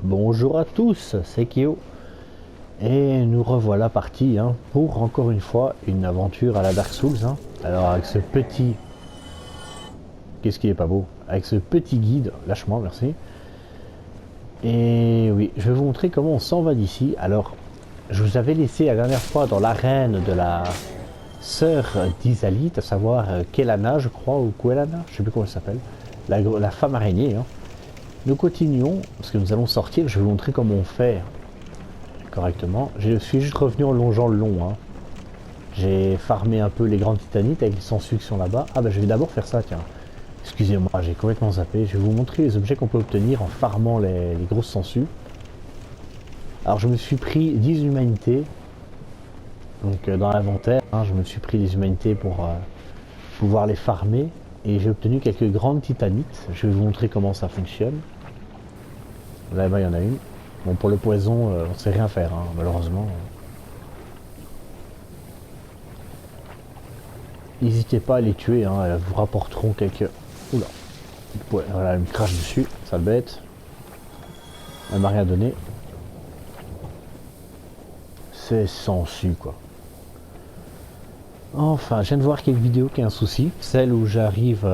Bonjour à tous, c'est Kyo. Et nous revoilà partis pour encore une fois une aventure à la Dark Souls. Alors avec ce petit... Qu'est-ce qui est pas beau? Avec ce petit guide, lâche-moi, merci. Et oui, je vais vous montrer comment on s'en va d'ici. Alors, je vous avais laissé la dernière fois dans l'arène de la sœur d'Isalit, à savoir Kelana, je crois, ou Quelana, je sais plus comment elle s'appelle. La femme araignée. Nous continuons, parce que nous allons sortir, je vais vous montrer comment on fait correctement. Je suis juste revenu en longeant le long. J'ai farmé un peu les grandes titanites avec les sangsues qui sont là-bas. Ah bah je vais d'abord faire ça, tiens. Excusez-moi, j'ai complètement zappé. Je vais vous montrer les objets qu'on peut obtenir en farmant les grosses sangsues. Alors je me suis pris 10 humanités. Donc dans l'inventaire, je me suis pris des humanités pour pouvoir les farmer. Et j'ai obtenu quelques grandes titanites. Je vais vous montrer comment ça fonctionne. Là-bas il y en a une. Bon, pour le poison, on ne sait rien faire, malheureusement. N'hésitez pas à les tuer, elles vous rapporteront quelques... Oula. Ouais, voilà, elle me crache dessus, sale bête. Elle m'a rien donné. C'est sensu, quoi. Enfin, je viens de voir quelques vidéos qui a un souci. Celle où j'arrive...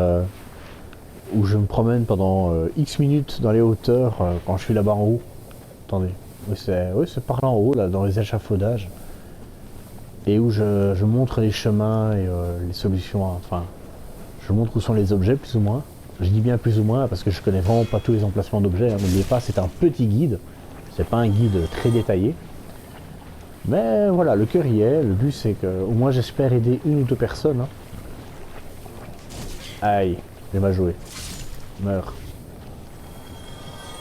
où je me promène pendant X minutes dans les hauteurs quand je suis là-bas en haut. Attendez. Oui, c'est par là en haut, là, dans les échafaudages. Et où je montre les chemins et les solutions, enfin, je montre où sont les objets, plus ou moins. Je dis bien plus ou moins, parce que je connais vraiment pas tous les emplacements d'objets. N'oubliez pas, c'est un petit guide. C'est pas un guide très détaillé. Mais voilà, le cœur y est. Le but, c'est que, au moins, j'espère aider une ou deux personnes. Aïe, j'ai mal joué. Meurs.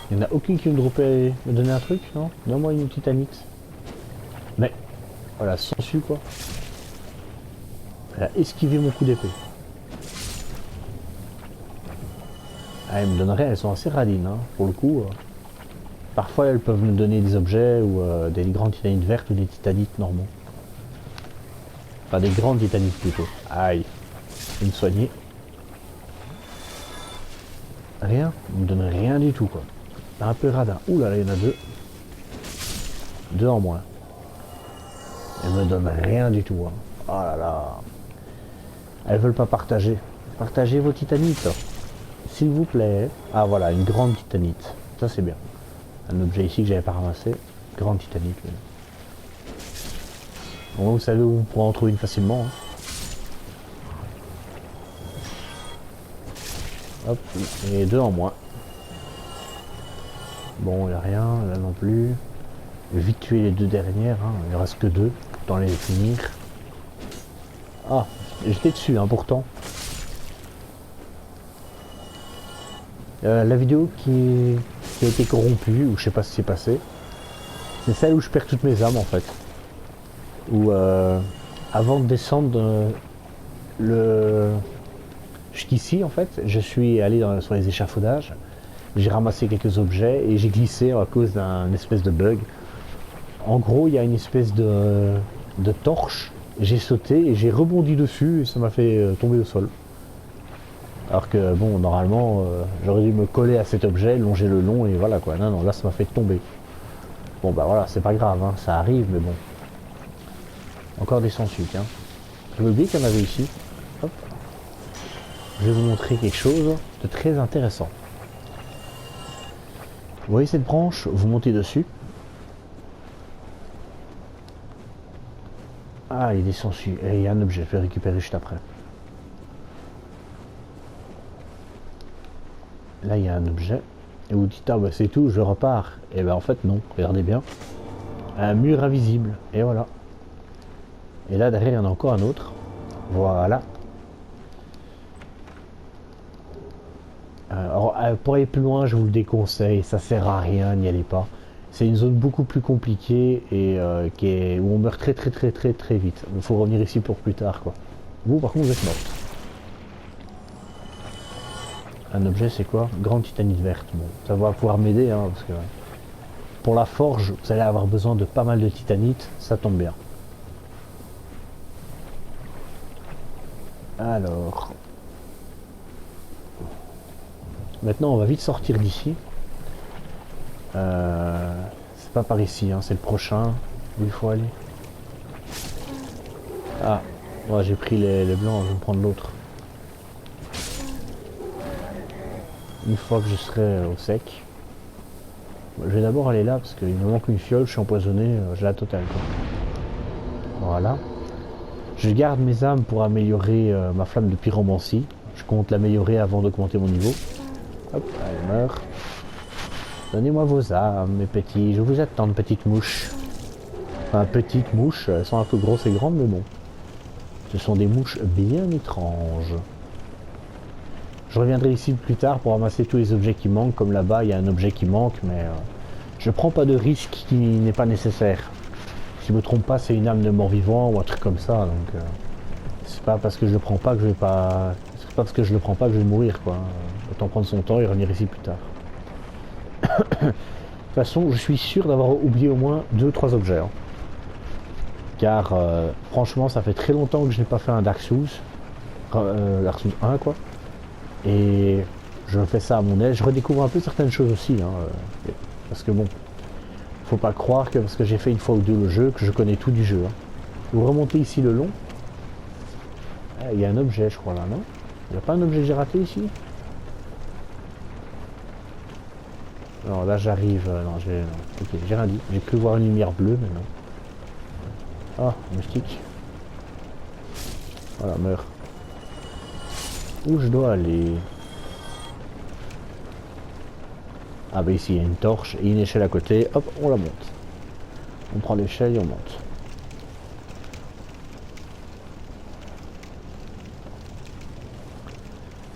Il n'y en a aucune qui me donner un truc, non? Donne-moi une titanite. Mais, voilà, sans su, quoi. Elle a esquivé mon coup d'épée. Ah, elles me donneraient, elles sont assez radines, pour le coup. Parfois, elles peuvent me donner des objets ou des grandes titanites vertes ou des titanites normaux. Enfin, des grandes titanites plutôt. Aïe. Je vais me soigner. Rien. Ils me donnent rien du tout, quoi. Un peu radin. Ouh là là, il y en a deux. Deux en moins. Elles me donnent rien du tout. Oh là là. Elles veulent pas partager. Partagez vos titanites. S'il vous plaît. Ah voilà, une grande titanite. Ça c'est bien. Un objet ici que j'avais pas ramassé. Grande titanite. Bon, vous savez où vous pourrez en trouver une facilement. Hop, et deux en moins. Bon, il n'y a rien, là non plus. Je vais vite tuer les deux dernières, il ne reste que deux. Autant les finir. Ah, j'étais dessus, pourtant. La vidéo qui a été corrompue, ou je sais pas ce qui s'est passé, c'est celle où je perds toutes mes âmes en fait. Où avant de descendre jusqu'ici en fait, je suis allé sur les échafaudages, j'ai ramassé quelques objets et j'ai glissé à cause d'un espèce de bug. En gros, il y a une espèce de torche, j'ai sauté et j'ai rebondi dessus et ça m'a fait tomber au sol. Alors que bon, normalement, j'aurais dû me coller à cet objet, longer le long et voilà quoi. Non, là ça m'a fait tomber. Bon bah voilà, c'est pas grave, ça arrive, mais bon. Encore des sangsues, tiens. J'avais oublié qu'il y en avait ici. Hop. Je vais vous montrer quelque chose de très intéressant. Vous voyez cette branche, vous montez dessus. Ah, il y a des sangsues. Et il y a un objet, je vais récupérer juste après. Là, il y a un objet. Et vous dites, ah bah c'est tout, je repars. Et ben en fait, non. Regardez bien. Un mur invisible. Et voilà. Et là, derrière, il y en a encore un autre. Voilà. Alors, pour aller plus loin, je vous le déconseille. Ça sert à rien, n'y allez pas. C'est une zone beaucoup plus compliquée et où on meurt très vite. Il faut revenir ici pour plus tard, quoi. Vous, par contre, vous êtes morte. Un objet, c'est quoi? Grande titanite verte. Bon, ça va pouvoir m'aider, parce que pour la forge, vous allez avoir besoin de pas mal de titanite. Ça tombe bien. Alors, maintenant, on va vite sortir d'ici. C'est pas par ici, hein, c'est le prochain où il faut aller. Ah, ouais, j'ai pris les blancs, je vais me prendre l'autre. Une fois que je serai au sec. Je vais d'abord aller là parce qu'il me manque une fiole, je suis empoisonné, j'ai la totale quoi. Voilà. Je garde mes âmes pour améliorer ma flamme de pyromancie. Je compte l'améliorer avant d'augmenter mon niveau. Hop, elle meurt. Donnez-moi vos âmes, mes petits. Je vous attends, de petites mouches. Enfin, petites mouches, elles sont un peu grosses et grandes, mais bon. Ce sont des mouches bien étranges. Je reviendrai ici plus tard pour ramasser tous les objets qui manquent. Comme là-bas, il y a un objet qui manque, mais je prends pas de risque qui n'est pas nécessaire. Si je me trompe pas, c'est une âme de mort-vivant ou un truc comme ça. Donc, c'est pas parce que je le prends pas que je vais pas. C'est pas parce que je le prends pas que je vais mourir, quoi. Autant prendre son temps et revenir ici plus tard. De toute façon, je suis sûr d'avoir oublié au moins 2-3 objets. Hein. Car franchement, ça fait très longtemps que je n'ai pas fait un Dark Souls. Dark Souls 1, quoi. Et je fais ça à mon aise. Je redécouvre un peu certaines choses aussi. Hein, parce que bon, faut pas croire que parce que j'ai fait une fois ou deux le jeu, que je connais tout du jeu. Hein. Vous remontez ici le long. Il y a un objet, je crois, là, non? Il n'y a pas un objet que j'ai raté ici? Non, là j'arrive. Non, j'ai rien dit. J'ai cru voir une lumière bleue, mais non. Ah, moustique. Voilà, meurt. Où je dois aller? Ah bah ici il y a une torche et une échelle à côté. Hop, on la monte. On prend l'échelle et on monte.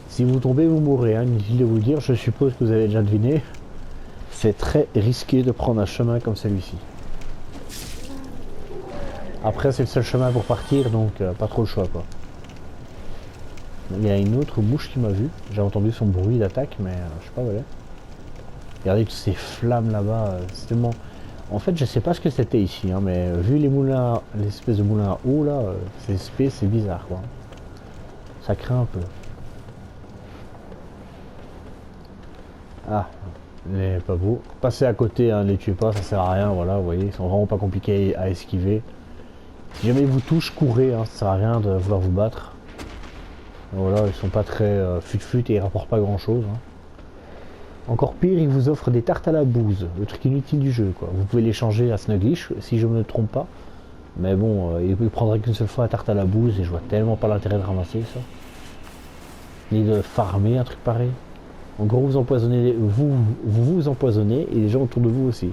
Si vous tombez, vous mourrez. Hein. Inutile de vous le dire, je suppose que vous avez déjà deviné. C'est très risqué de prendre un chemin comme celui-ci. Après, c'est le seul chemin pour partir, donc pas trop le choix, quoi. Il y a une autre mouche qui m'a vu. J'ai entendu son bruit d'attaque, mais je sais pas où elle est. Regardez toutes ces flammes là-bas. C'est tellement... En fait, je sais pas ce que c'était ici, hein, mais vu les moulins, l'espèce de moulin à eau là, c'est bizarre, quoi. Ça craint un peu. Ah, les pas beau. Passez à côté, hein, les tuez pas, ça sert à rien, voilà, vous voyez, ils sont vraiment pas compliqués à esquiver. Si jamais ils vous touchent, courez, hein, ça sert à rien de vouloir vous battre. Voilà, ils sont pas très fut-fut et ils rapportent pas grand chose. Hein. Encore pire, ils vous offrent des tartes à la bouse, le truc inutile du jeu, quoi. Vous pouvez les changer à Snuglish, si je me trompe pas. Mais bon, il prendrait qu'une seule fois la tarte à la bouse et je vois tellement pas l'intérêt de ramasser ça. Ni de farmer un truc pareil. En gros, vous empoisonnez, vous empoisonnez et les gens autour de vous aussi.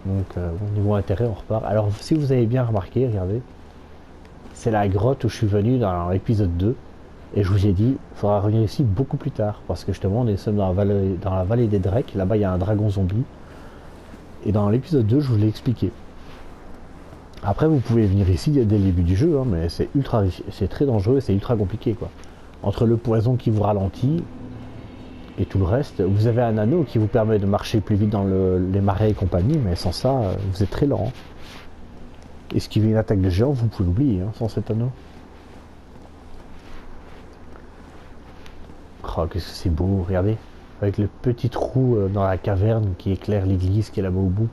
Donc, niveau intérêt, on repart. Alors, si vous avez bien remarqué, regardez, c'est la grotte où je suis venu dans l'épisode 2. Et je vous ai dit, il faudra revenir ici beaucoup plus tard. Parce que justement, on est dans la vallée des Drakes. Là-bas, il y a un dragon zombie. Et dans l'épisode 2, je vous l'ai expliqué. Après, vous pouvez venir ici dès le début du jeu, hein, mais c'est très dangereux et c'est ultra compliqué, quoi. Entre le poison qui vous ralentit et tout le reste, vous avez un anneau qui vous permet de marcher plus vite dans les marais et compagnie, mais sans ça, vous êtes très lent. Hein. Esquiver une attaque de géant, vous pouvez l'oublier, hein, sans cet anneau. Oh, qu'est-ce que c'est beau, regardez. Avec le petit trou dans la caverne qui éclaire l'église qui est là-bas au bout.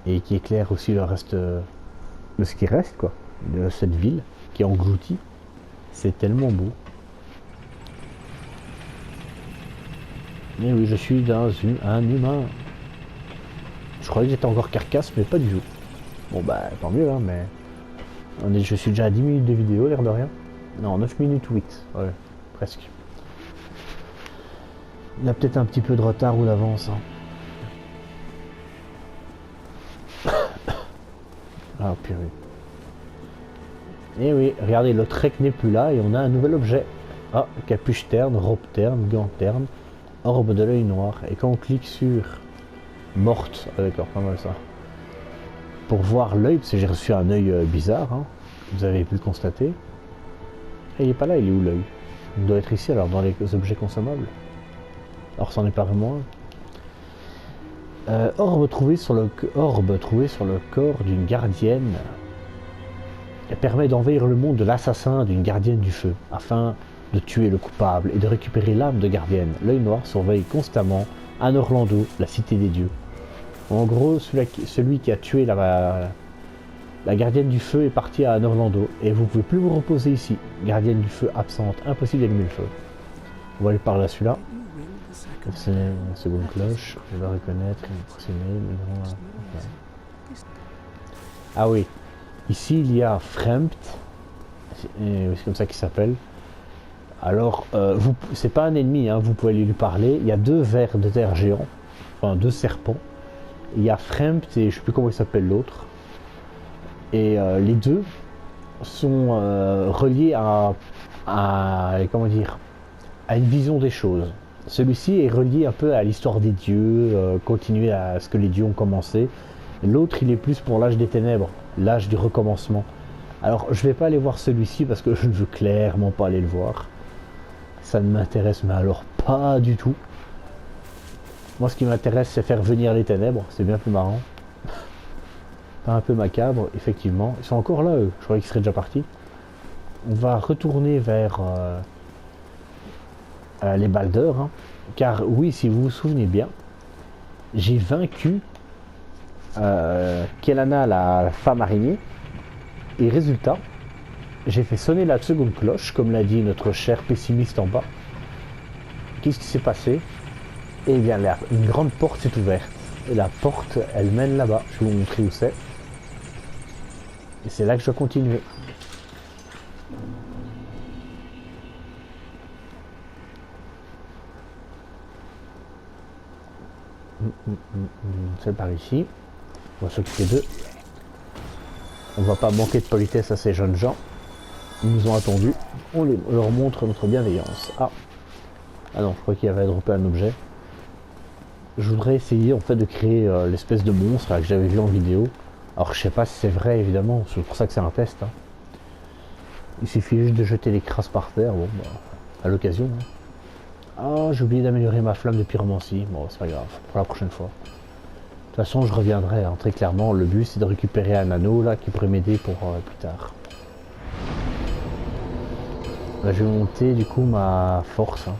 Et qui éclaire aussi le reste de ce qui reste, quoi. De cette ville qui est engloutie. C'est tellement beau. Mais oui, je suis dans un humain. Je croyais que j'étais encore carcasse, mais pas du tout. Bon bah, tant mieux, hein, mais... je suis déjà à 10 minutes de vidéo, l'air de rien. Non, 9 minutes 8. Ouais, presque. Il y a peut-être un petit peu de retard ou d'avance. Hein. Ah, purée. Et oui, regardez, le trek n'est plus là et on a un nouvel objet. Ah, capuche terne, robe terne, gant terne, orbe de l'œil noir. Et quand on clique sur morte, ah, d'accord, pas mal ça. Pour voir l'œil, parce que j'ai reçu un œil bizarre, hein, vous avez pu le constater. Et il est pas là, il est où l'œil? Il doit être ici alors, dans les objets consommables. Alors, c'en est pas vraiment un. Orbe trouvé sur le corps d'une gardienne. Elle permet d'envahir le monde de l'assassin d'une gardienne du feu, afin de tuer le coupable et de récupérer l'âme de gardienne. L'œil noir surveille constamment à Orlando, la cité des dieux. En gros, celui qui a tué la gardienne du feu est parti à Orlando et vous pouvez plus vous reposer ici. Gardienne du feu absente, impossible d'allumer le feu. On va aller parler à celui-là. C'est une seconde cloche, je vais reconnaître, ah oui, ici il y a Frempt, c'est comme ça qu'il s'appelle. Alors, c'est pas un ennemi, hein, vous pouvez lui parler. Il y a 2 vers de terre géants, enfin 2 serpents. Il y a Frempt et je sais plus comment il s'appelle l'autre. Et les deux sont reliés comment dire, à une vision des choses. Celui-ci est relié un peu à l'histoire des dieux, continuer à ce que les dieux ont commencé. L'autre, il est plus pour l'âge des ténèbres, l'âge du recommencement. Alors, je vais pas aller voir celui-ci parce que je ne veux clairement pas aller le voir. Ça ne m'intéresse, mais alors pas du tout. Moi, ce qui m'intéresse, c'est faire venir les ténèbres. C'est bien plus marrant. Pas un peu macabre, effectivement. Ils sont encore là, eux. Je croyais qu'ils seraient déjà partis. On va retourner vers les Baldeurs. Hein. Car oui, si vous vous souvenez bien, j'ai vaincu Kelana, la femme araignée. Et résultat, j'ai fait sonner la seconde cloche, comme l'a dit notre cher pessimiste en bas. Qu'est-ce qui s'est passé? Et bien là, une grande porte s'est ouverte. Et la porte, elle mène là-bas. Je vais vous montrer où c'est. Et c'est là que je dois continuer. C'est par ici. On va s'occuper d'eux. On va pas manquer de politesse à ces jeunes gens. Ils nous ont attendus. On leur montre notre bienveillance. Ah non, je crois qu'il y avait droppé un objet. Je voudrais essayer en fait de créer l'espèce de monstre là, que j'avais vu en vidéo. Alors je sais pas si c'est vrai évidemment, c'est pour ça que c'est un test. Hein. Il suffit juste de jeter les crasses par terre, bon, bah, à l'occasion. Hein. Ah, j'ai oublié d'améliorer ma flamme de pyromancie. Bon, c'est pas grave, pour la prochaine fois. De toute façon, je reviendrai, hein, très clairement. Le but, c'est de récupérer un anneau, là, qui pourrait m'aider pour plus tard. Là, je vais monter, du coup, ma force. Hein.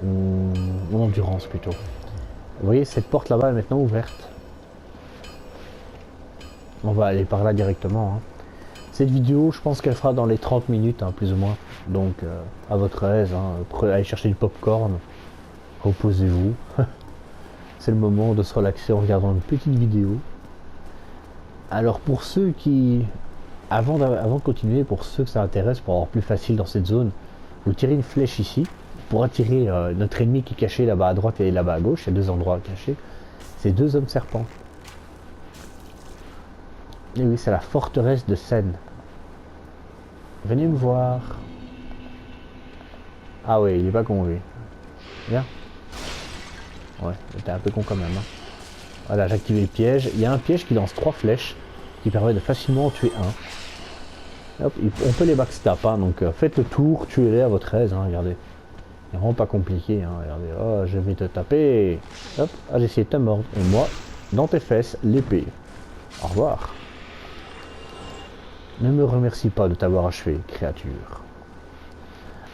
Mon endurance, plutôt. Vous voyez, cette porte là-bas est maintenant ouverte. On va aller par là directement. Hein. Cette vidéo, je pense qu'elle fera dans les 30 minutes, hein, plus ou moins. Donc, à votre aise, hein, allez chercher du popcorn. Reposez-vous. C'est le moment de se relaxer en regardant une petite vidéo. Alors, pour ceux qui... Avant de continuer, pour ceux que ça intéresse, pour avoir plus facile dans cette zone, vous tirez une flèche ici pour attirer notre ennemi qui est caché là-bas à droite et là-bas à gauche. Il y a 2 endroits cachés. C'est 2 hommes serpents. Et oui, c'est la forteresse de Seine. Venez me voir. Ah ouais, il est pas con lui. Viens. Ouais, t'es un peu con quand même. Hein. Voilà, j'ai activé le piège. Il y a un piège qui lance 3 flèches qui permet de facilement en tuer un. Hop, on peut les backstab, hein, donc faites le tour, tuez-les à votre aise, hein, regardez. C'est vraiment pas compliqué, hein, regardez. Oh, je vais te taper. Hop, ah, j'ai essayé de te mordre. Et moi, dans tes fesses, l'épée. Au revoir. Ne me remercie pas de t'avoir achevé, créature.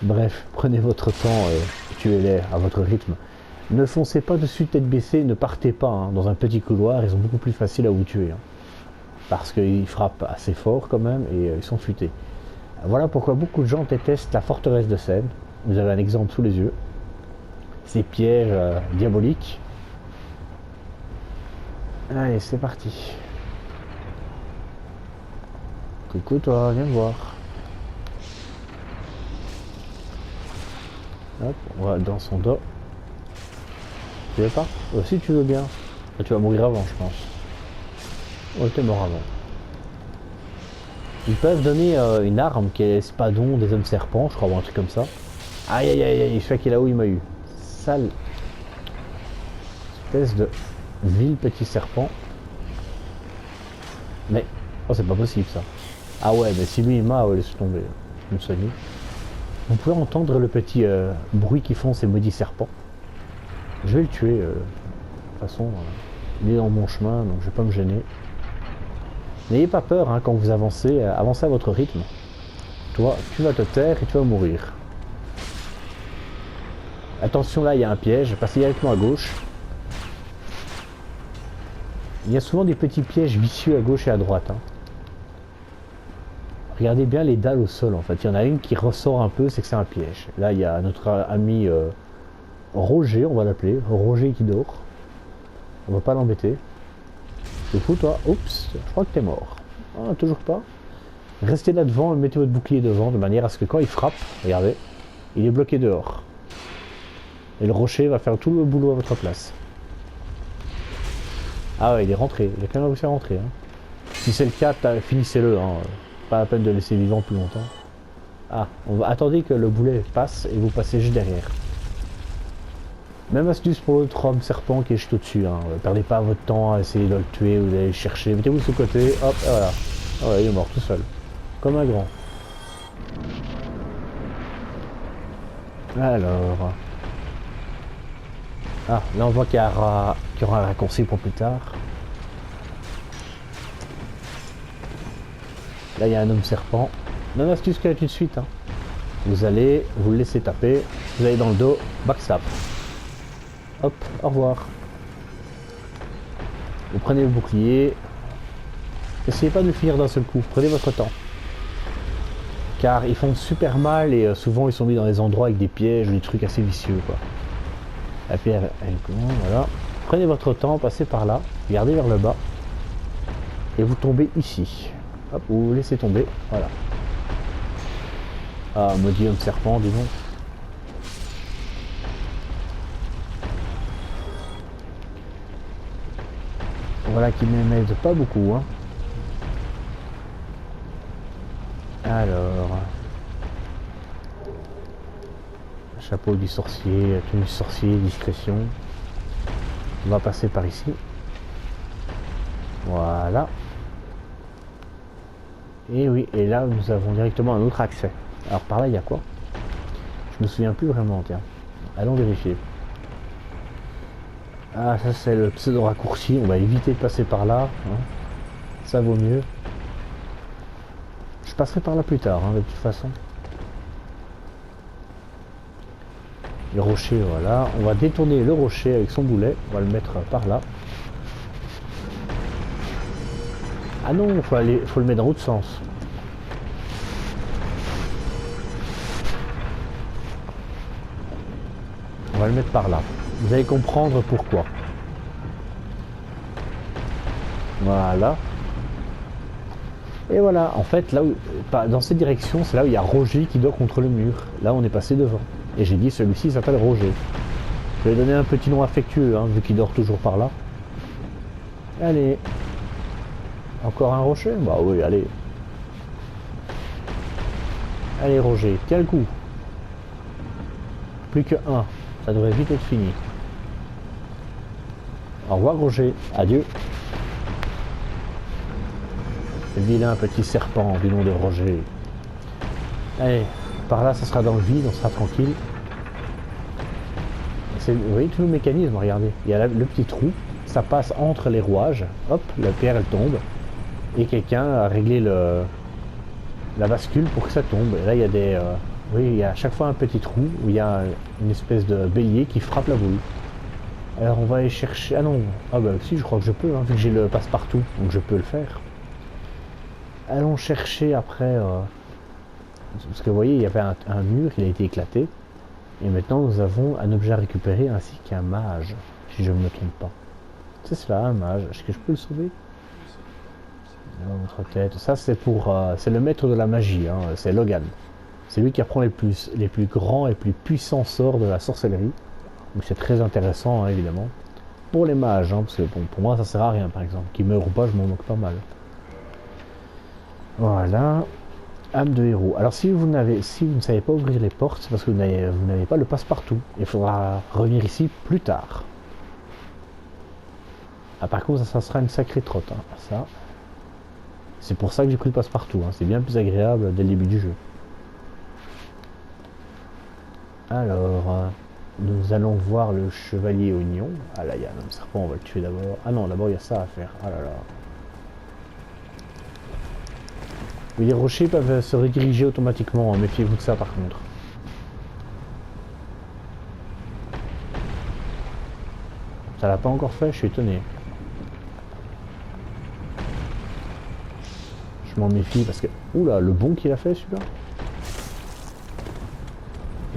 Bref, prenez votre temps et tuez-les à votre rythme. Ne foncez pas dessus tête baissée, ne partez pas hein, dans un petit couloir, ils sont beaucoup plus faciles à vous tuer. Hein, parce qu'ils frappent assez fort quand même et ils sont futés. Voilà pourquoi beaucoup de gens détestent la forteresse de Seine. Vous avez un exemple sous les yeux. Ces pièges diaboliques. Allez, c'est parti. Coucou toi, viens me voir. Hop, on va dans son dos. Tu veux pas? Si tu veux bien. Tu vas mourir avant, je pense. Oh, t'es mort avant. Ils peuvent donner une arme qui est l'espadon des hommes serpents, je crois, ou un truc comme ça. Aïe aïe aïe aïe, je sais qu'il est là où il m'a eu. Sale. Espèce de vil petit serpent. Mais, oh, c'est pas possible ça. Ah ouais, mais si lui il m'a, ouais, laisse tomber. Je me soigne. Vous pouvez entendre le petit bruit qu'ils font ces maudits serpents. Je vais le tuer. De toute façon, il est dans mon chemin, donc je vais pas me gêner. N'ayez pas peur hein, quand vous avancez, avancez à votre rythme. Toi, tu vas te taire et tu vas mourir. Attention là, il y a un piège, passez directement à gauche. Il y a souvent des petits pièges vicieux à gauche et à droite. Hein. Regardez bien les dalles au sol en fait. Il y en a une qui ressort un peu, c'est que c'est un piège. Là, il y a notre ami Roger, on va l'appeler. Roger qui dort. On va pas l'embêter. C'est fou toi. Oups, je crois que t'es mort. Ah, toujours pas. Restez là devant et mettez votre bouclier devant de manière à ce que quand il frappe, regardez, il est bloqué dehors. Et le rocher va faire tout le boulot à votre place. Ah ouais, il est rentré. Il a quand même réussi à rentrer. Hein. Si c'est le cas, finissez-le. Hein. Pas la peine de laisser vivant plus longtemps. Ah, attendez que le boulet passe et vous passez juste derrière. Même astuce pour l'autre homme serpent qui est juste au-dessus. Hein. Perdez pas votre temps à essayer de le tuer ou d'aller le chercher. Mettez-vous de ce côté. Hop, et voilà. Ah ouais, il est mort tout seul. Comme un grand. Alors... Ah, là on voit qu'il y aura un raccourci pour plus tard. Là il y a un homme serpent. Même astuce qu'il y a tout de suite. Hein. Vous allez vous le laisser taper. Vous allez dans le dos. Backstab. Hop, au revoir. Vous prenez le bouclier. Essayez pas de le finir d'un seul coup. Prenez votre temps. Car ils font super mal et souvent ils sont mis dans des endroits avec des pièges ou des trucs assez vicieux quoi. La pierre, voilà. Prenez votre temps, passez par là, regardez vers le bas, et vous tombez ici. Hop, vous laissez tomber, voilà. Ah, maudit homme serpent, dis donc. Voilà qui ne m'aide pas beaucoup, hein. Alors... Chapeau du sorcier, tenue du sorcier, discrétion. On va passer par ici. Voilà. Et oui, et là nous avons directement un autre accès. Alors par là il y a quoi? Je me souviens plus vraiment, tiens. Allons vérifier. Ah ça c'est le pseudo raccourci, on va éviter de passer par là. Hein. Ça vaut mieux. Je passerai par là plus tard, hein, de toute façon. Le rocher, voilà. On va détourner le rocher avec son boulet. On va le mettre par là. Ah non, faut le mettre dans l'autre sens. On va le mettre par là. Vous allez comprendre pourquoi. Voilà. Et voilà, en fait, là où, dans cette direction, c'est là où il y a Roger qui doit contre le mur. Là, on est passé devant. Et j'ai dit, celui-ci s'appelle Roger. Je vais lui donner un petit nom affectueux, hein, vu qu'il dort toujours par là. Allez. Encore un rocher? Bah oui, allez. Allez, Roger, tiens le coup. Plus que un. Ça devrait vite être fini. Au revoir, Roger. Adieu. Le vilain petit serpent du nom de Roger. Allez, par là, ça sera dans le vide, on sera tranquille. Vous voyez tout le mécanisme, regardez. Il y a le petit trou, ça passe entre les rouages. Hop, la pierre, elle tombe. Et quelqu'un a réglé la bascule pour que ça tombe. Et là, il y a des... oui, il y a à chaque fois un petit trou où il y a une espèce de bélier qui frappe la boule. Alors, on va aller chercher... Ah non, ah bah si, je crois que je peux, hein, vu que j'ai le passe-partout. Donc, je peux le faire. Allons chercher après... parce que vous voyez, il y avait un mur, il a été éclaté. Et maintenant, nous avons un objet à récupérer ainsi qu'un mage, si je ne me trompe pas. C'est cela, un mage. Est-ce que je peux le sauver? Dans votre tête. Ça, c'est pour... c'est le maître de la magie, hein, c'est Logan. C'est lui qui apprend les plus grands et plus puissants sorts de la sorcellerie. Donc c'est très intéressant, hein, évidemment. Pour les mages, hein, parce que bon, pour moi, ça sert à rien, par exemple. Qu'il meure ou pas, je m'en moque pas mal. Voilà. Âme de héros. Alors si vous ne savez pas ouvrir les portes, c'est parce que vous n'avez pas le passe-partout. Il faudra revenir ici plus tard. Ah, par contre, ça sera une sacrée trotte. Hein. Ça. C'est pour ça que j'ai pris le passe-partout. Hein. C'est bien plus agréable dès le début du jeu. Alors, nous allons voir le chevalier oignon. Ah là, il y a un homme serpent, on va le tuer d'abord. Ah non, d'abord il y a ça à faire. Ah là là. Oui, les rochers peuvent se rediriger automatiquement, méfiez-vous de ça par contre. Ça l'a pas encore fait, je suis étonné. Je m'en méfie parce que... Oula, le bon qu'il a fait celui-là.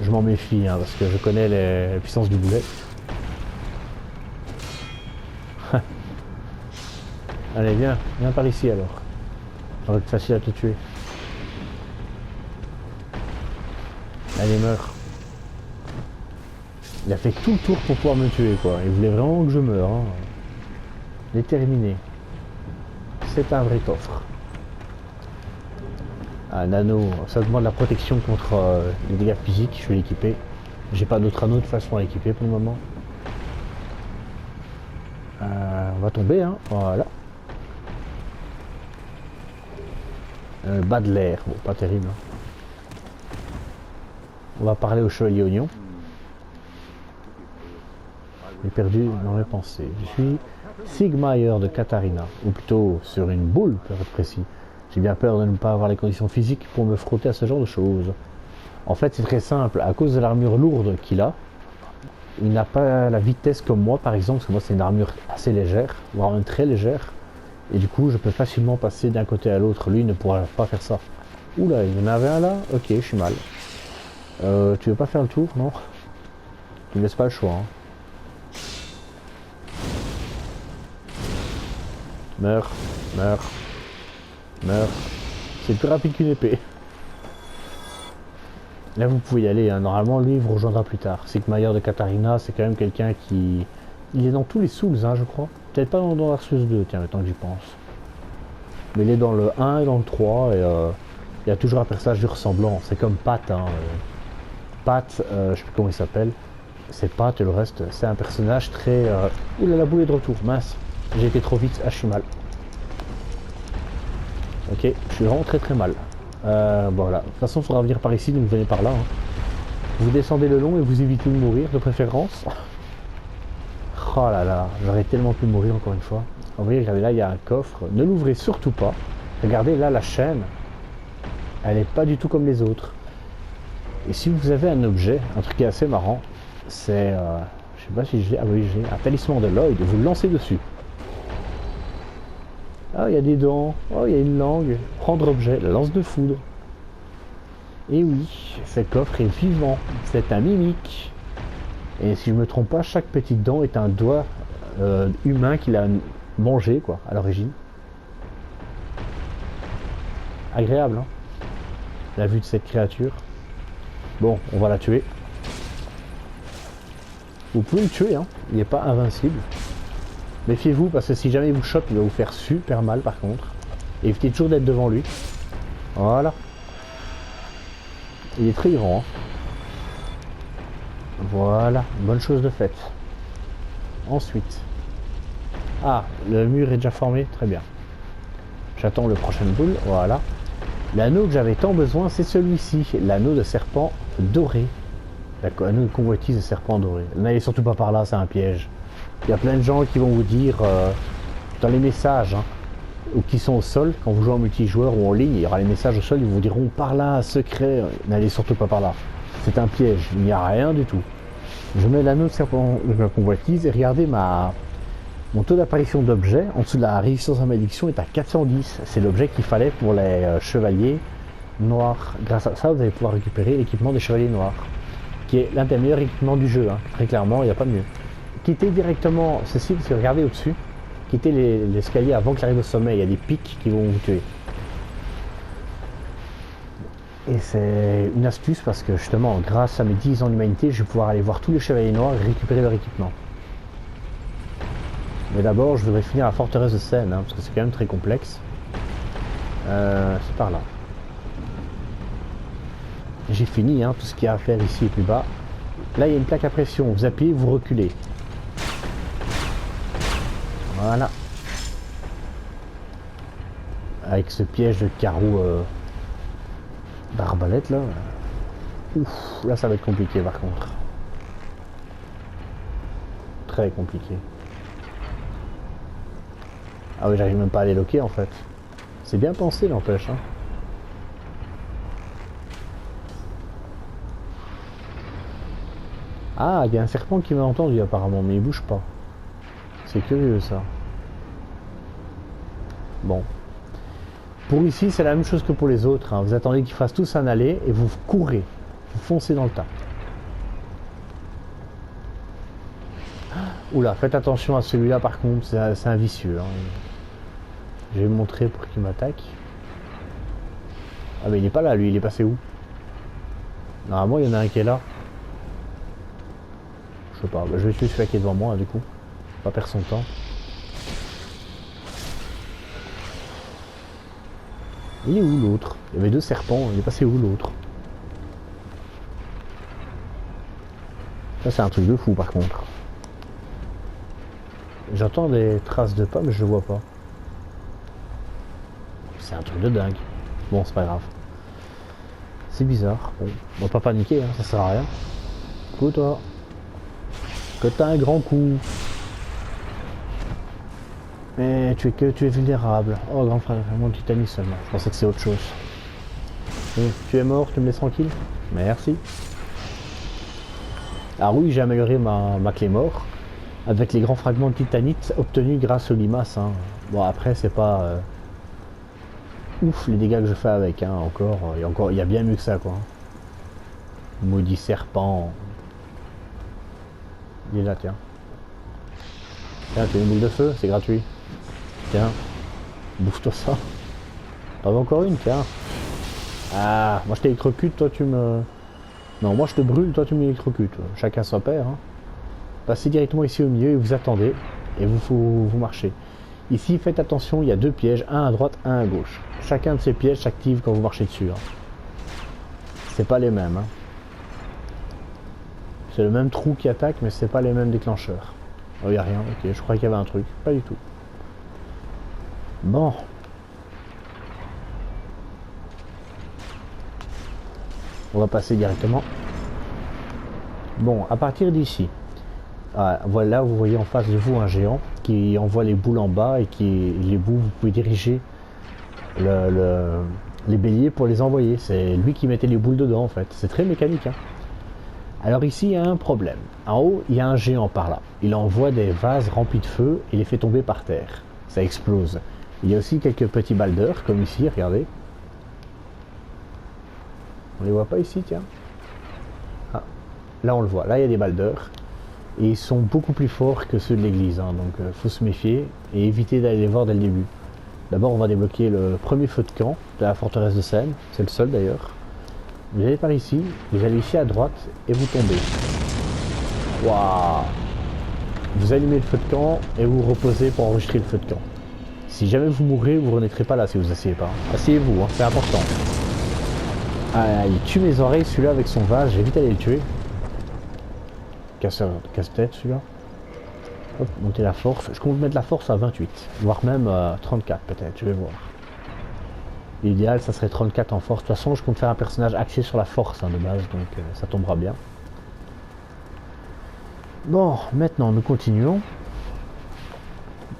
Je m'en méfie hein, parce que je connais les puissances du boulet. Allez, viens par ici alors. Ça va être facile à te tuer. Allez, meurs. Il a fait tout le tour pour pouvoir me tuer quoi. Il voulait vraiment que je meure. Hein. Déterminé. C'est un vrai coffre. Un anneau, ça demande la protection contre les dégâts physiques, je vais l'équiper. J'ai pas d'autre anneau de façon à l'équiper pour le moment. On va tomber, hein, voilà. Bas de l'air, bon, pas terrible. Hein. On va parler au chevalier oignon. J'ai perdu dans mes pensées. Je suis Sigmaier de Katarina, ou plutôt sur une boule pour être précis. J'ai bien peur de ne pas avoir les conditions physiques pour me frotter à ce genre de choses. En fait, c'est très simple. À cause de l'armure lourde qu'il a, il n'a pas la vitesse comme moi, par exemple, parce que moi, c'est une armure assez légère, voire même très légère. Et du coup, je peux facilement passer d'un côté à l'autre. Lui, il ne pourra pas faire ça. Oula, il y en avait un là. Ok, je suis mal. Tu veux pas faire le tour, non? Tu me laisses pas le choix. Hein. Meurs, meurs. Meurs. C'est plus rapide qu'une épée. Là vous pouvez y aller, hein. Normalement lui il vous rejoindra plus tard. Sigmaier de Katarina, c'est quand même quelqu'un qui... Il est dans tous les Souls, hein, je crois. Peut-être pas dans Dark Souls 2, tiens, maintenant que j'y pense. Mais il est dans le 1 et dans le 3, et il y a toujours un personnage lui ressemblant. C'est comme Pat, hein. Pat, je sais plus comment il s'appelle. C'est Pat et le reste, c'est un personnage très... Oula, la boule est de retour, mince. J'ai été trop vite, ah je suis mal. Ok, je suis vraiment très mal. Voilà. De toute façon, il faudra venir par ici, donc vous venez par là. Hein. Vous descendez le long et vous évitez de mourir, de préférence. Oh là là, j'aurais tellement pu mourir encore une fois. Vous voyez, regardez là, il y a un coffre. Ne l'ouvrez surtout pas. Regardez là, la chaîne, elle n'est pas du tout comme les autres. Et si vous avez un objet, un truc qui est assez marrant, c'est... je sais pas si j'ai... Ah oui, j'ai un talisman de Lloyd. Vous le lancez dessus. Ah, il y a des dents. Oh, il y a une langue. Prendre objet, la lance de foudre. Et oui, ce coffre est vivant. C'est un mimique. Et si je me trompe pas, chaque petite dent est un doigt humain qu'il a mangé, quoi, à l'origine. Agréable, hein, la vue de cette créature. Bon, on va la tuer. Vous pouvez le tuer, hein. Il n'est pas invincible. Méfiez-vous parce que si jamais il vous chope, il va vous faire super mal par contre. Et évitez toujours d'être devant lui. Voilà. Il est très grand. Hein. Voilà, bonne chose de faite. Ensuite. Ah, le mur est déjà formé, très bien. J'attends le prochain boule, voilà. L'anneau que j'avais tant besoin, c'est celui-ci, l'anneau de serpent doré. L'anneau de convoitise de serpent doré. N'allez surtout pas par là, c'est un piège. Il y a plein de gens qui vont vous dire dans les messages, hein, ou qui sont au sol, quand vous jouez en multijoueur ou en ligne, il y aura les messages au sol, ils vous diront par là, secret, n'allez surtout pas par là. C'est un piège, il n'y a rien du tout. Je mets l'anneau de serpent de ma convoitise et regardez mon taux d'apparition d'objets en dessous de la résistance à malédiction est à 410. C'est l'objet qu'il fallait pour les chevaliers noirs. Grâce à ça, vous allez pouvoir récupérer l'équipement des chevaliers noirs, qui est l'un des meilleurs équipements du jeu. Hein. Très clairement, il n'y a pas de mieux. Quittez directement ceci, parce que regardez au-dessus. Quittez l'escalier avant qu'il arrive au sommet. Il y a des pics qui vont vous tuer. Et c'est une astuce parce que justement, grâce à mes 10 ans d'humanité, je vais pouvoir aller voir tous les chevaliers noirs et récupérer leur équipement. Mais d'abord, je voudrais finir la forteresse de Seine, hein, parce que c'est quand même très complexe. C'est par là. J'ai fini, hein, tout ce qu'il y a à faire ici et plus bas. Là, il y a une plaque à pression. Vous appuyez, vous reculez. Voilà. Avec ce piège de carreau d'arbalète là. Ouf, là ça va être compliqué par contre. Très compliqué. Ah oui, j'arrive même pas à les loquer en fait. C'est bien pensé n'empêche. Hein. Ah, il y a un serpent qui m'a entendu apparemment, mais il bouge pas. C'est curieux ça. Bon. Pour ici, c'est la même chose que pour les autres. Hein. Vous attendez qu'ils fassent tous un aller et vous courez. Vous foncez dans le tas. Oula, faites attention à celui-là par contre, c'est un vicieux. Hein. Je vais montrer pour qu'il m'attaque. Ah mais il est pas là lui, il est passé où? Normalement il y en a un qui est là. Je sais pas, bah, je vais tuer celui qui est devant moi du coup. Pas perdre son temps. Il est où l'autre? Il y avait deux serpents, il est passé où l'autre? Ça c'est un truc de fou par contre. J'entends des traces de pas mais je le vois pas. C'est un truc de dingue. Bon c'est pas grave. C'est bizarre. Bon, on va pas paniquer, hein, ça sert à rien. Écoute toi. Que t'as un grand coup. Mais tu es vulnérable. Oh grand frère, vraiment le Titanic seulement. Je pensais que c'est autre chose. Tu es mort, tu me laisses tranquille? Merci. Alors oui, j'ai amélioré ma clé mort avec les grands fragments de titanite obtenus grâce aux limaces. Hein. Bon après c'est pas ouf les dégâts que je fais avec. Hein. Il y a bien mieux que ça quoi. Maudit serpent. Il est là tiens. Tiens, tu as une boule de feu, c'est gratuit. Tiens, bouffe-toi ça. T'en veux encore une, tiens. Ah, moi je t'électrocute, toi tu me... Non, moi je te brûle, toi tu m'électrocutes. Chacun son père. Hein. Passez directement ici au milieu et vous attendez. Et vous marchez. Ici, faites attention, il y a deux pièges, un à droite, un à gauche. Chacun de ces pièges s'active quand vous marchez dessus. Hein. C'est pas les mêmes. Hein. C'est le même trou qui attaque, mais c'est pas les mêmes déclencheurs. Oh, il n'y a rien, ok, je croyais qu'il y avait un truc. Pas du tout. Bon. On va passer directement. Bon, à partir d'ici, voilà, vous voyez en face de vous un géant qui envoie les boules en bas et les boules, vous pouvez diriger les béliers pour les envoyer. C'est lui qui mettait les boules dedans en fait. C'est très mécanique. Hein. Alors ici, il y a un problème. En haut, il y a un géant par là. Il envoie des vases remplis de feu et les fait tomber par terre. Ça explose. Il y a aussi quelques petits baldeurs, comme ici, regardez. On les voit pas ici, tiens. Ah, là on le voit. Là, il y a des baldeurs. Et ils sont beaucoup plus forts que ceux de l'église. Hein, donc, faut se méfier et éviter d'aller les voir dès le début. D'abord, on va débloquer le premier feu de camp de la forteresse de Seine. C'est le seul d'ailleurs. Vous allez par ici, vous allez ici à droite et vous tombez. Waouh! Vous allumez le feu de camp et vous reposez pour enregistrer le feu de camp. Si jamais vous mourrez, vous ne renaîtrez pas là si vous asseyez pas. Asseyez-vous, hein, c'est important. Ah, il tue mes oreilles celui-là avec son vase, j'ai vite aller le tuer. Casse-tête celui-là. Hop, monter la force. Je compte mettre la force à 28, voire même à 34 peut-être, je vais voir. L'idéal, ça serait 34 en force. De toute façon, je compte faire un personnage axé sur la force hein, de base, donc ça tombera bien. Bon, maintenant, nous continuons.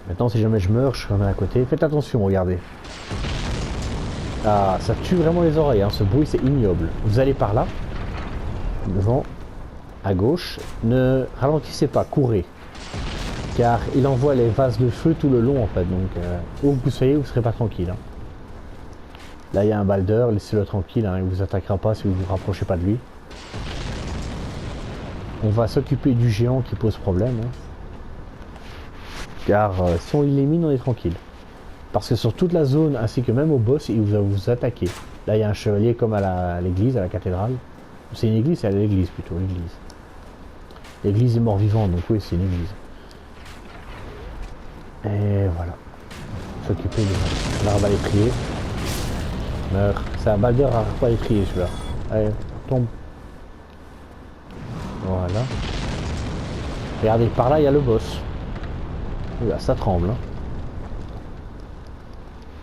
Maintenant, si jamais je meurs, je serai à côté. Faites attention, regardez. Ah, ça tue vraiment les oreilles. Hein. Ce bruit, c'est ignoble. Vous allez par là, devant, à gauche. Ne ralentissez pas, courez. Car il envoie les vases de feu tout le long, en fait. Donc, où que vous soyez, vous ne serez pas tranquille. Hein. Là, il y a un balder, laissez-le tranquille, hein, il ne vous attaquera pas si vous ne vous rapprochez pas de lui. On va s'occuper du géant qui pose problème. Hein. Car si on l'élimine, on est tranquille. Parce que sur toute la zone, ainsi que même au boss, il va vous attaquer. Là, il y a un chevalier comme à l'église, à la cathédrale. C'est une église, c'est à l'église plutôt, l'église. L'église est mort-vivant, donc oui, c'est une église. Et voilà. S'occuper de... Là, on va les prier. Meurs. C'est un balder à pas les trier celui-là. Allez, tombe. Voilà. Regardez, par là il y a le boss. Là, ça tremble. Hein.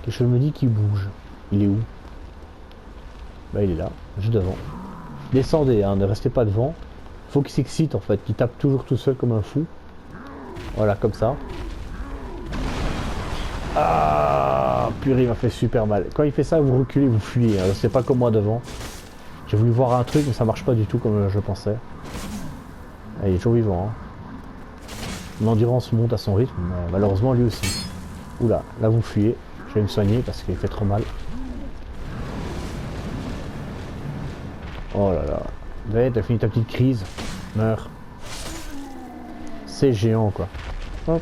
Quelque chose me dit qu'il bouge. Il est où? Bah il est là, juste devant. Descendez, hein, ne restez pas devant. Faut qu'il s'excite en fait, qu'il tape toujours tout seul comme un fou. Voilà, comme ça. Ah, purée, il m'a fait super mal. Quand il fait ça, vous reculez, vous fuyez. Hein. C'est pas comme moi devant. J'ai voulu voir un truc, mais ça marche pas du tout comme je pensais. Ah, il est toujours vivant. Hein. L'endurance monte à son rythme, mais malheureusement lui aussi. Oula, là vous me fuyez. Je vais me soigner parce qu'il fait trop mal. Oh là là. Ouais, t'as fini ta petite crise. Meurs. C'est géant quoi. Hop.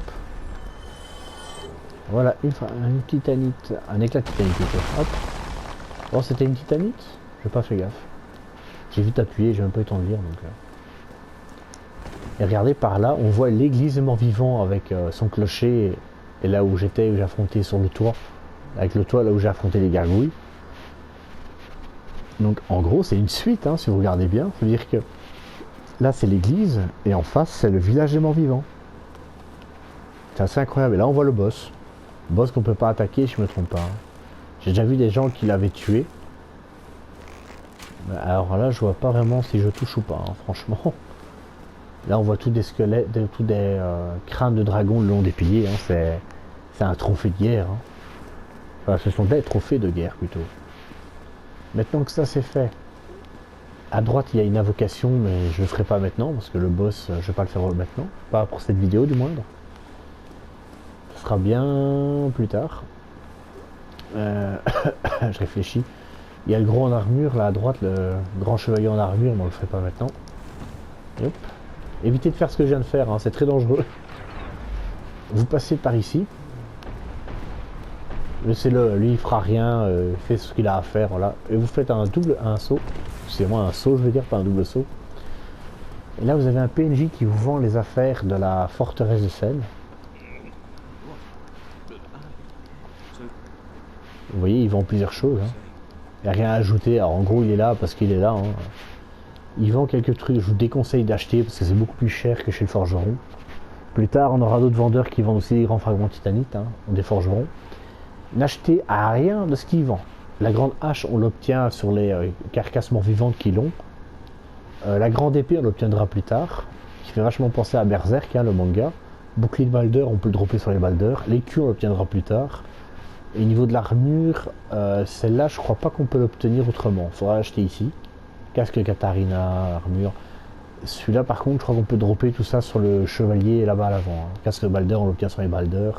Voilà, une titanite. Un éclat de titanite plutôt. Hop. Oh, c'était une titanite? J'ai pas fait gaffe. J'ai vite appuyé, j'ai même pas eu le temps de lire donc. Et regardez par là, on voit l'église des morts vivants avec son clocher et là où j'étais, où j'ai affronté sur le toit. Avec le toit là où j'ai affronté les gargouilles. Donc en gros c'est une suite hein, si vous regardez bien. Ça veut dire que là c'est l'église et en face c'est le village des morts vivants. C'est assez incroyable. Et là on voit le boss. Boss qu'on peut pas attaquer si je me trompe pas. J'ai déjà vu des gens qui l'avaient tué. Alors là je vois pas vraiment si je touche ou pas hein, franchement. Là on voit tous des squelettes, tous des crânes de dragons le long des piliers. Hein. C'est un trophée de guerre. Hein. Enfin ce sont des trophées de guerre plutôt. Maintenant que ça c'est fait, à droite il y a une invocation mais je le ferai pas maintenant parce que le boss je vais pas le faire maintenant, pas pour cette vidéo du moindre. Ce sera bien plus tard. Je réfléchis. Il y a le gros en armure là à droite, le grand chevalier en armure, mais on le ferait pas maintenant. Hop. Évitez de faire ce que je viens de faire, hein, c'est très dangereux. Vous passez par ici. Laissez-le, lui il fera rien, il fait ce qu'il a à faire, voilà. Et vous faites un saut, c'est moi un saut je veux dire, pas un double saut. Et là vous avez un PNJ qui vous vend les affaires de la forteresse de Sel. Vous voyez, il vend plusieurs choses. Hein. Il n'y a rien à ajouter, alors en gros il est là parce qu'il est là. Hein. Il vend quelques trucs, je vous déconseille d'acheter parce que c'est beaucoup plus cher que chez le forgeron. Plus tard on aura d'autres vendeurs qui vendent aussi des grands fragments titanite, hein, des forgerons. N'achetez à rien de ce qu'il vend. La grande hache, on l'obtient sur les carcasses mort-vivantes qui l'ont. La grande épée, on l'obtiendra plus tard. Qui fait vachement penser à Berserk, hein, le manga. Bouclier de Balder, on peut le dropper sur les Balder. L'écu, on l'obtiendra plus tard. Et au niveau de l'armure, celle-là, je crois pas qu'on peut l'obtenir autrement. Il faudra l'acheter ici. Casque Katarina, armure. Celui-là, par contre, je crois qu'on peut dropper tout ça sur le chevalier là-bas à l'avant. Hein. Casque Balder, on l'obtient sur les Balder.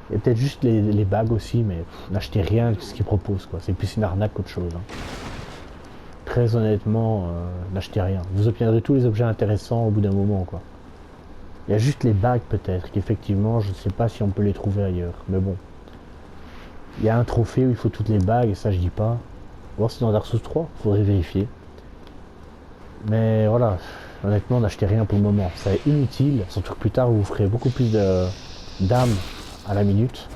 Il y a peut-être juste les bagues aussi, mais n'achetez rien de ce qu'ils proposent. C'est plus une arnaque qu'autre chose. Hein. Très honnêtement, n'achetez rien. Vous obtiendrez tous les objets intéressants au bout d'un moment. Quoi. Il y a juste les bagues peut-être, qu'effectivement, je ne sais pas si on peut les trouver ailleurs. Mais bon. Il y a un trophée où il faut toutes les bagues, et ça je dis pas. Voir si dans Dark Souls 3, il faudrait vérifier. Mais voilà, honnêtement, n'achetez rien pour le moment. C'est inutile, surtout que plus tard, vous ferez beaucoup plus d'âme à la minute.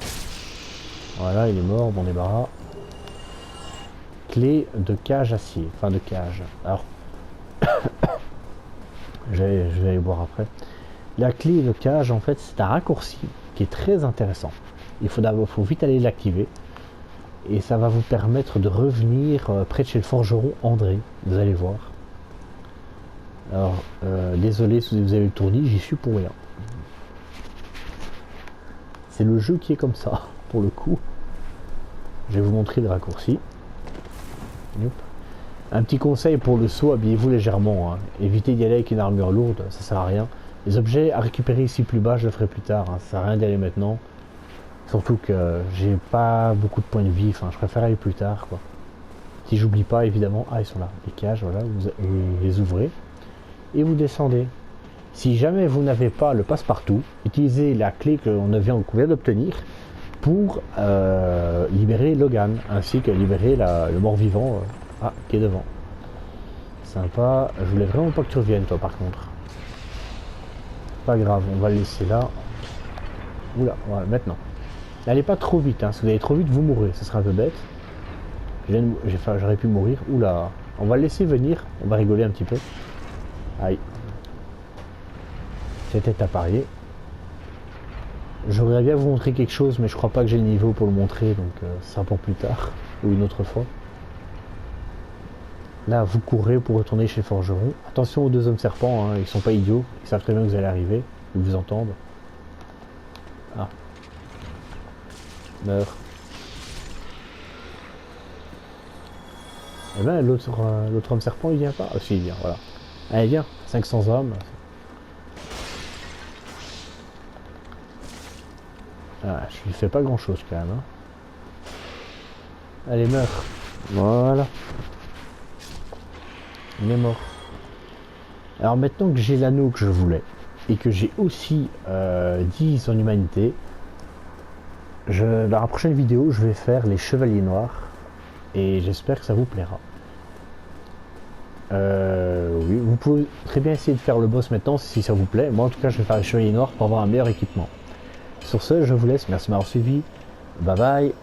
Voilà, il est mort, bon débarras. Clé de cage acier, enfin de cage. Alors, je vais aller voir après. La clé de cage, en fait, c'est un raccourci qui est très intéressant. Il faut vite aller l'activer. Et ça va vous permettre de revenir près de chez le forgeron André. Vous allez voir. Alors, désolé si vous avez le tournis, j'y suis pour rien. C'est le jeu qui est comme ça, pour le coup. Je vais vous montrer le raccourci. Hop. Un petit conseil pour le saut, habillez-vous légèrement. Hein. Évitez d'y aller avec une armure lourde, ça sert à rien. Les objets à récupérer ici plus bas, je le ferai plus tard. Hein. Ça sert à rien d'y aller maintenant. Surtout que j'ai pas beaucoup de points de vie, enfin je préfère aller plus tard. Quoi. Si j'oublie pas, évidemment. Ah, ils sont là. Les cages, voilà, vous les ouvrez. Et vous descendez. Si jamais vous n'avez pas le passe-partout, utilisez la clé qu'on vient d'obtenir pour libérer Logan, ainsi que libérer le mort-vivant qui est devant. Sympa. Je voulais vraiment pas que tu reviennes, toi, par contre. Pas grave, on va le laisser là. Oula, voilà, maintenant. N'allez pas trop vite, hein. Si vous allez trop vite, vous mourrez, ce sera un peu bête. J'aurais pu mourir. Oula, on va le laisser venir, on va rigoler un petit peu. Aïe. C'était à parier. J'aurais bien vous montrer quelque chose, mais je crois pas que j'ai le niveau pour le montrer, donc ce sera pour plus tard, ou une autre fois. Là, vous courez pour retourner chez le forgeron. Attention aux deux hommes serpents, hein, ils sont pas idiots, ils savent très bien que vous allez arriver, ils vous entendent. Ah. Meurs. Et ben l'autre homme serpent il vient pas. Ah si il vient, voilà. Allez viens, 500 hommes. Ah, je lui fais pas grand chose quand même. Hein. Allez, meurs. Voilà. Il est mort. Alors maintenant que j'ai l'anneau que je voulais, et que j'ai aussi 10 en humanité, dans la prochaine vidéo, je vais faire les chevaliers noirs. Et j'espère que ça vous plaira. Oui, vous pouvez très bien essayer de faire le boss maintenant si ça vous plaît. Moi en tout cas je vais faire les chevaliers noirs pour avoir un meilleur équipement. Sur ce, je vous laisse. Merci de m'avoir suivi. Bye bye.